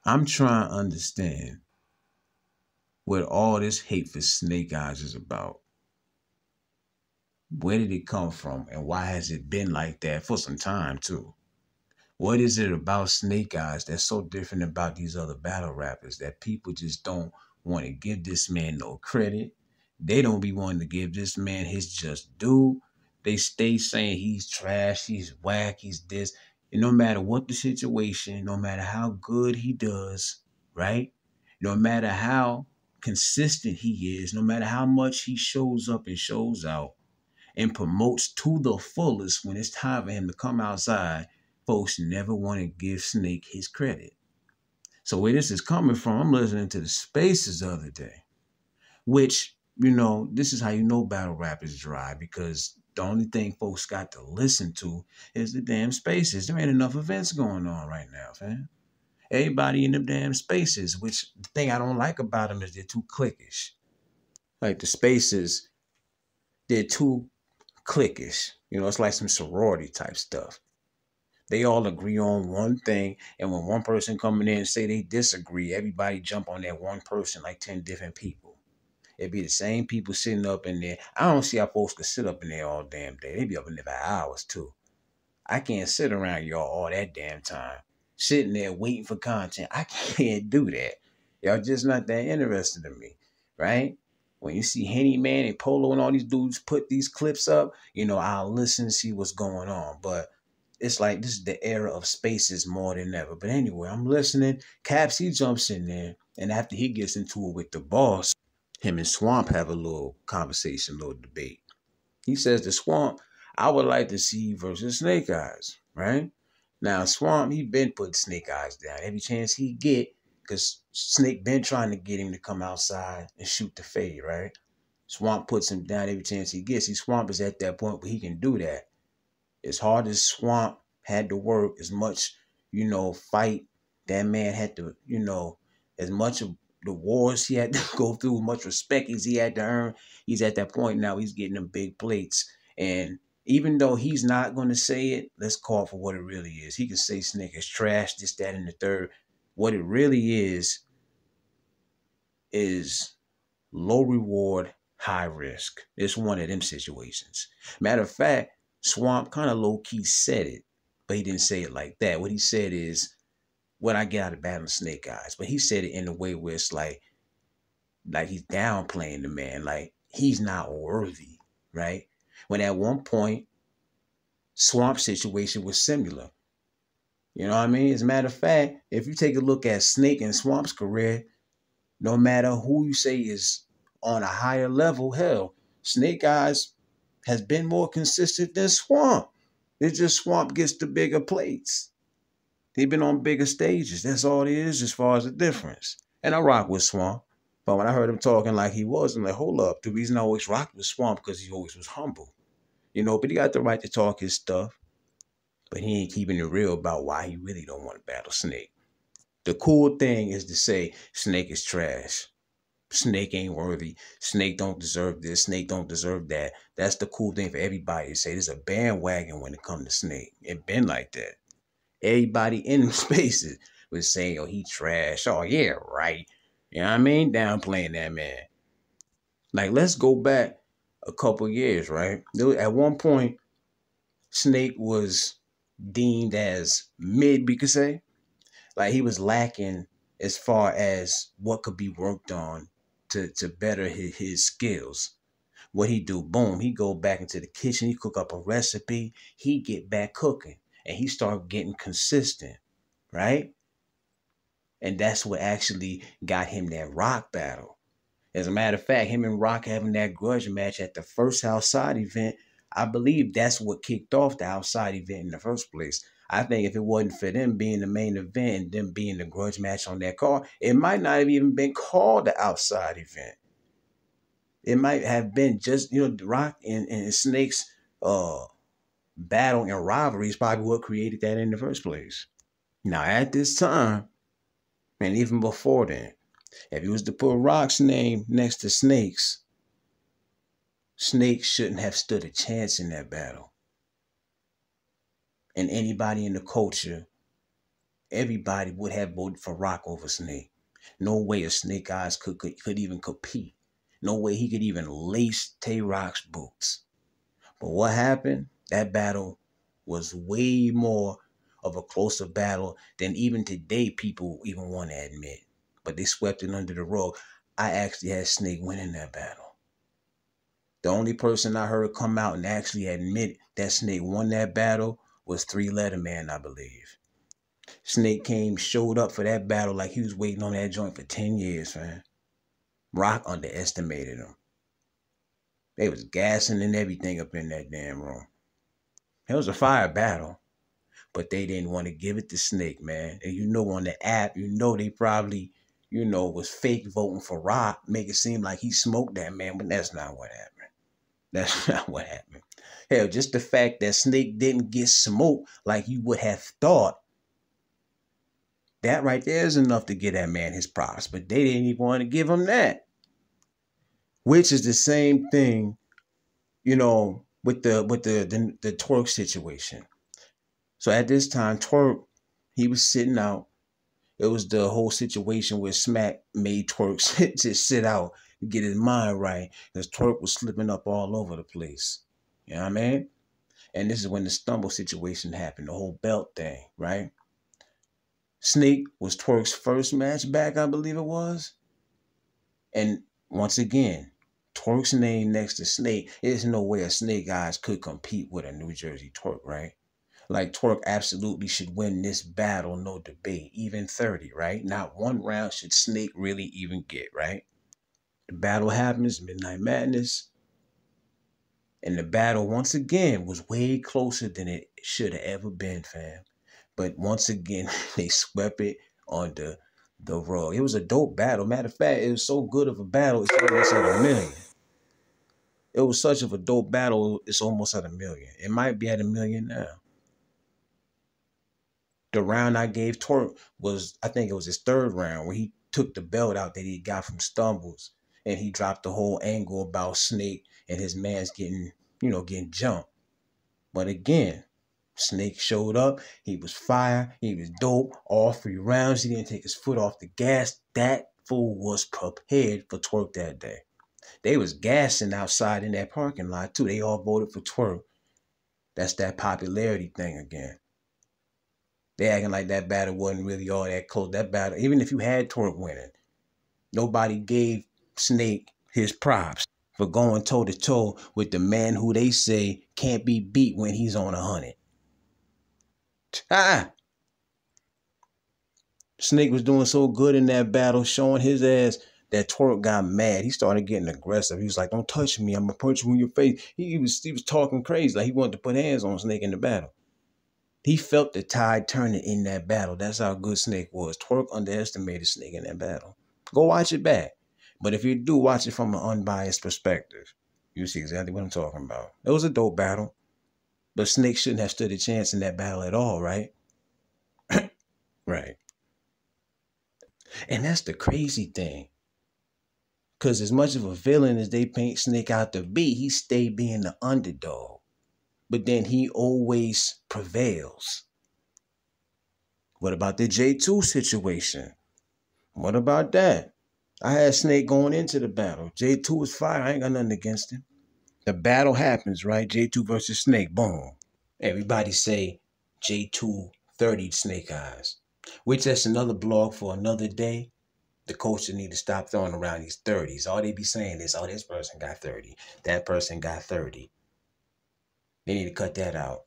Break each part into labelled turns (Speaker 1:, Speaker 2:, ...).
Speaker 1: I'm trying to understand what all this hate for Snake Eyes is about. Where did it come from, and why has it been like that for some time too? What is it about Snake Eyes that's so different about these other battle rappers that people just don't want to give this man no credit? They don't be wanting to give this man his just due. They stay saying he's trash, he's whack, he's this. And no matter what the situation, no matter how good he does, right? No matter how consistent he is, no matter how much he shows up and shows out and promotes to the fullest when it's time for him to come outside, folks never want to give Snake his credit. So where this is coming from, I'm listening to the Spaces the other day, which, this is how you know battle rap is dry, because the only thing folks got to listen to is the damn Spaces. There ain't enough events going on right now, fam. Everybody in them damn Spaces, which the thing I don't like about them is they're too cliquish. Like the Spaces, they're too cliquish. It's like some sorority type stuff. They all agree on one thing, and when one person coming in and say they disagree, everybody jump on that one person like 10 different people. It'd be the same people sitting up in there. I don't see how folks could sit up in there all damn day. They be up in there for hours too. I can't sit around y'all all that damn time, sitting there waiting for content. I can't do that. Y'all just not that interested in me, right? When you see Henny Man and Polo and all these dudes put these clips up, I'll listen and see what's going on. But it's like this is the era of Spaces more than ever. But anyway, I'm listening. Caps, he jumps in there, and after he gets into it with the boss, him and Swamp have a little conversation, a little debate. He says to Swamp, I would like to see you versus Snake Eyes, right? Now, Swamp, he been putting Snake Eyes down every chance he get, because Snake been trying to get him to come outside and shoot the fade, right? Swamp puts him down every chance he gets. Swamp is at that point where he can do that. As hard as Swamp had to work, as much, fight that man had to, as much of the wars he had to go through, much respect as he had to earn, he's at that point now, he's getting them big plates. And even though he's not going to say it, let's call it for what it really is. He can say Snake is trash, this, that, and the third. What it really is low reward, high risk. It's one of them situations. Matter of fact, Swamp kind of low key said it, but he didn't say it like that. What he said is, what I get out of battling Snake Eyes, but he said it in a way where it's like he's downplaying the man, like he's not worthy, right? When at one point, Swamp's situation was similar. You know what I mean? As a matter of fact, if you take a look at Snake and Swamp's career, no matter who you say is on a higher level, hell, Snake Eyes has been more consistent than Swamp. It's just Swamp gets the bigger plates. They've been on bigger stages. That's all it is as far as the difference. And I rock with Swamp. But when I heard him talking like he was, I'm like, hold up. The reason I always rocked with Swamp because he always was humble. But he got the right to talk his stuff. But he ain't keeping it real about why he really don't want to battle Snake. The cool thing is to say Snake is trash. Snake ain't worthy. Snake don't deserve this. Snake don't deserve that. That's the cool thing for everybody to say. There's a bandwagon when it comes to Snake. It been like that. Everybody in the Spaces was saying, oh, he trash. Oh, yeah, right. You know what I mean? Downplaying that man. Like, let's go back a couple years, right? At one point, Snake was deemed as mid, we could say. Like, he was lacking as far as what could be worked on to better his skills. What he do? Boom, he go back into the kitchen, he cook up a recipe, he get back cooking, and he start getting consistent, right? And that's what actually got him that Rock battle. As a matter of fact, him and Rock having that grudge match at the first outside event, I believe that's what kicked off the outside event in the first place. I think if it wasn't for them being the main event and them being the grudge match on that card, it might not have even been called the outside event. It might have been just, Rock and Snake's battle and rivalry is probably what created that in the first place. Now, at this time, and even before then, if you was to put Rock's name next to Snake's, Snake shouldn't have stood a chance in that battle. And anybody in the culture everybody would have voted for Rock over Snake. No way a Snake Eyez could even compete. No way he could even lace Tay Rock's boots. But what happened? That battle was way more of a closer battle than even today people even want to admit. But they swept it under the rug. I actually had Snake winning that battle. The only person I heard come out and actually admit that Snake won that battle was 3-Letter Man, I believe. Snake showed up for that battle like he was waiting on that joint for 10 years, man. Rock underestimated him. They was gassing and everything up in that damn room. It was a fire battle, but they didn't want to give it to Snake, man. And you know on the app, you know they probably, you know, was fake voting for Rock, make it seem like he smoked that man, but that's not what happened. That's not what happened. Hell, just the fact that Snake didn't get smoked like you would have thought, that right there is enough to get that man his props. But they didn't even want to give him that. Which is the same thing, you know, with the Twerk situation. So at this time, Twerk, he was sitting out. It was the whole situation where Smack made Twerk just sit out and get his mind right, because Twerk was slipping up all over the place. You know what I mean? And this is when the stumble situation happened, the whole belt thing, right? Snake was Twerk's first match back, I believe it was. And once again, Twerk's name next to Snake, there's no way a Snake Eyez could compete with a New Jersey Twerk, right? Like, Twerk absolutely should win this battle, no debate, even 30, right? Not one round should Snake really even get, right? The battle happens, Midnight Madness. And the battle, once again, was way closer than it should have ever been, fam. But once again, they swept it on the rug. It was a dope battle. Matter of fact, it was so good of a battle, it's almost at 1 million. It was such of a dope battle, it's almost at 1 million. It might be at 1 million now. The round I gave Twerk was, I think it was his 3rd round, where he took the belt out that he got from Stumbles, and he dropped the whole angle about Snake and his man's getting, you know, getting jumped. But again, Snake showed up. He was fire. He was dope. All 3 rounds, he didn't take his foot off the gas. That fool was prepared for Twerk that day. They was gassing outside in that parking lot too. They all voted for Twerk. That's that popularity thing again. They acting like that battle wasn't really all that close. That battle, even if you had Twerk winning, nobody gave Snake his props for going toe-to-toe with the man who they say can't be beat when he's on 100. Snake was doing so good in that battle, showing his ass, that Twerk got mad. He started getting aggressive. He was like, "Don't touch me. I'm going to punch you in your face." He was talking crazy. Like he wanted to put hands on Snake in the battle. He felt the tide turning in that battle. That's how good Snake was. Twerk underestimated Snake in that battle. Go watch it back. But if you do watch it from an unbiased perspective, you see exactly what I'm talking about. It was a dope battle. But Snake shouldn't have stood a chance in that battle at all, right? Right. And that's the crazy thing. Because as much of a villain as they paint Snake out to be, he stayed being the underdog. But then he always prevails. What about the J2 situation? What about that? I had Snake going into the battle. J2 was fire. I ain't got nothing against him. The battle happens, right? J2 versus Snake. Boom. Everybody say J2 30 Snake Eyez. Which that's another blog for another day. The coaches need to stop throwing around these 30s. All they be saying is, "Oh, this person got 30. That person got 30. They need to cut that out.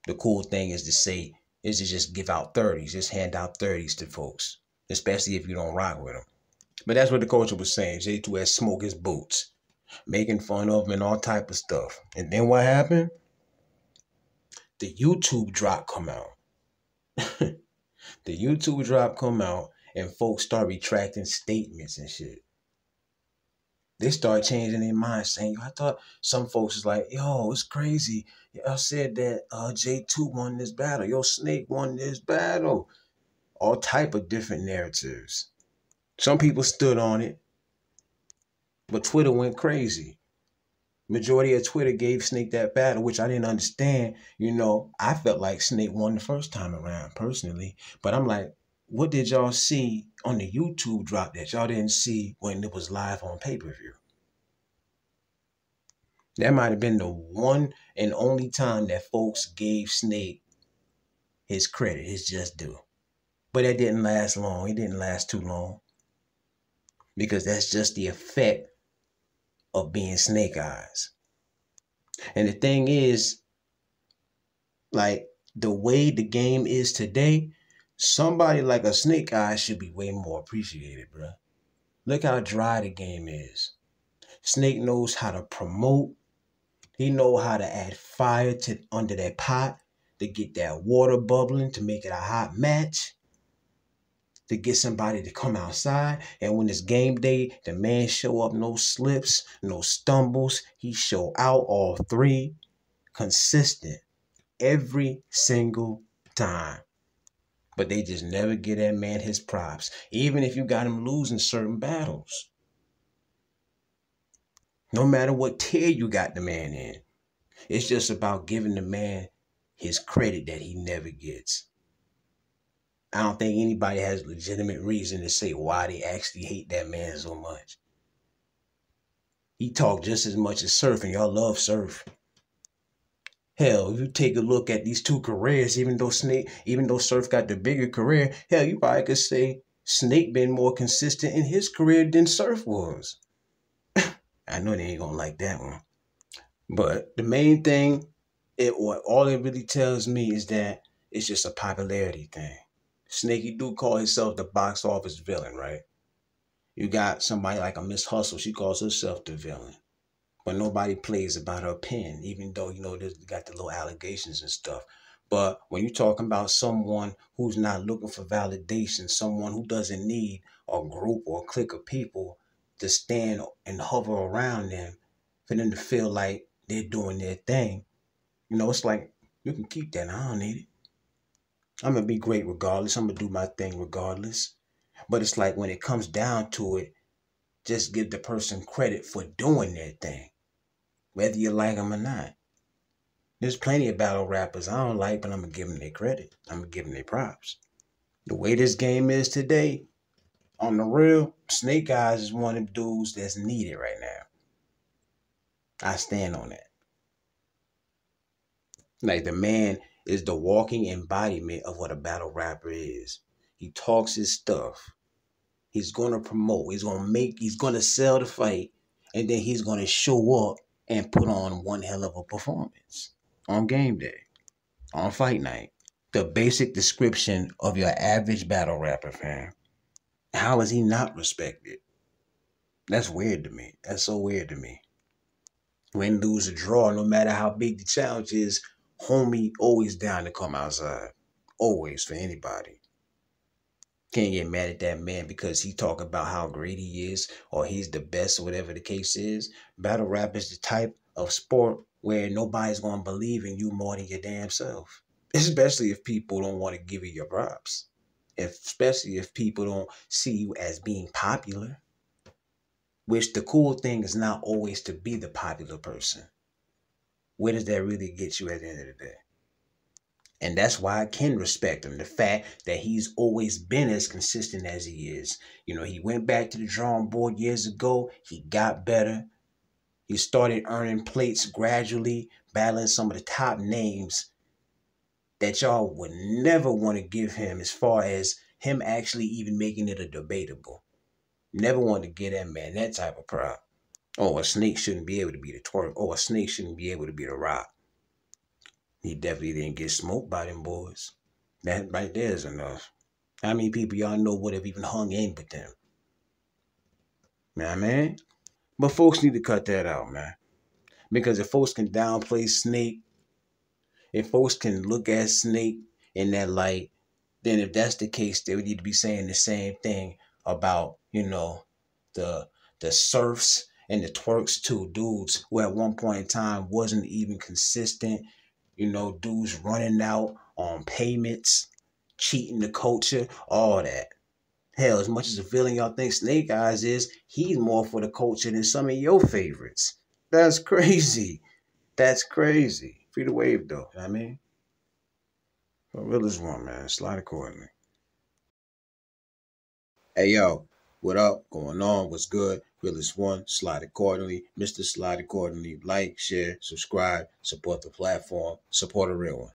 Speaker 1: The cool thing is to just give out 30s. Just hand out 30s to folks. Especially if you don't rock with them. But that's what the coach was saying. J2 had smoked his boots. Making fun of him and all type of stuff. And then what happened? The YouTube drop come out. The YouTube drop come out. And folks start retracting statements and shit. They start changing their minds, saying, "Yo, I thought," some folks was like, "Yo, it's crazy. I said that J2 won this battle. Yo, Snake won this battle." All type of different narratives. Some people stood on it, but Twitter went crazy. Majority of Twitter gave Snake that battle, which I didn't understand. I felt like Snake won the first time around personally, but I'm like, what did y'all see on the YouTube drop that y'all didn't see when it was live on pay-per-view? That might have been the one and only time that folks gave Snake his credit, his just due. But that didn't last long. It didn't last too long. Because that's just the effect of being Snake Eyez. And the thing is, like, the way the game is today, somebody like a Snake Eyez should be way more appreciated, bro. Look how dry the game is. Snake knows how to promote. He knows how to add fire to under that pot to get that water bubbling, to make it a hot match, to get somebody to come outside. And when it's game day, the man show up, no slips, no stumbles. He show out all three, consistent every single time. But they just never give that man his props, even if you got him losing certain battles. No matter what tier you got the man in, it's just about giving the man his credit that he never gets. I don't think anybody has legitimate reason to say why they actually hate that man so much. He talked just as much as Surf, and y'all love Surf. Hell, if you take a look at these two careers, even though Surf got the bigger career, hell, you probably could say Snake been more consistent in his career than Surf was. I know they ain't gonna like that one. But the main thing, all it really tells me is that it's just a popularity thing. Snakey do call himself the box office villain, right? You got somebody like a Miss Hustle, she calls herself the villain. But nobody plays about her pen, even though, they got the little allegations and stuff. But when you're talking about someone who's not looking for validation, someone who doesn't need a group or a clique of people to stand and hover around them for them to feel like they're doing their thing, it's like, you can keep that. I don't need it. I'm going to be great regardless. I'm going to do my thing regardless. But it's like when it comes down to it, just give the person credit for doing their thing, whether you like them or not. There's plenty of battle rappers I don't like, but I'm going to give them their credit. I'm going to give them their props. The way this game is today, on the real, Snake Eyez is one of them dudes that's needed right now. I stand on that. Like, the man is the walking embodiment of what a battle rapper is. He talks his stuff. He's going to promote. He's going to sell the fight. And then he's going to show up and put on one hell of a performance on game day, on fight night. The basic description of your average battle rapper, fam. How is he not respected? That's weird to me. That's so weird to me. Win, lose, or draw, no matter how big the challenge is, homie always down to come outside. Always, for anybody. Can't get mad at that man because he talk about how great he is or he's the best or whatever the case is. Battle rap is the type of sport where nobody's going to believe in you more than your damn self. Especially if people don't want to give you your props. Especially if people don't see you as being popular. Which the cool thing is not always to be the popular person. Where does that really get you at the end of the day? And that's why I can respect him. The fact that he's always been as consistent as he is. He went back to the drawing board years ago. He got better. He started earning plates gradually, battling some of the top names that y'all would never want to give him, as far as him actually even making it a debatable. Never wanted to give that man that type of prop. Oh, a Snake shouldn't be able to be the twerk. Oh, a Snake shouldn't be able to be the rock. He definitely didn't get smoked by them boys. That right there is enough. How many people y'all know would have even hung in with them? Man. But folks need to cut that out, man. Because if folks can downplay Snake, if folks can look at Snake in that light, then if that's the case, they would need to be saying the same thing about, the Surfs and the Twerks too. Dudes who at one point in time wasn't even consistent. Dudes running out on payments, cheating the culture, all that. Hell, as much as a villain y'all think Snake Eyez is, he's more for the culture than some of your favorites. That's crazy. That's crazy. Free the wave, though. You know what I mean? For realest one, man. Slide accordingly. Hey, yo. What up? Going on? What's good? Realest one. Slide accordingly. Mr. Slide accordingly. Like, share, subscribe, support the platform, support a real one.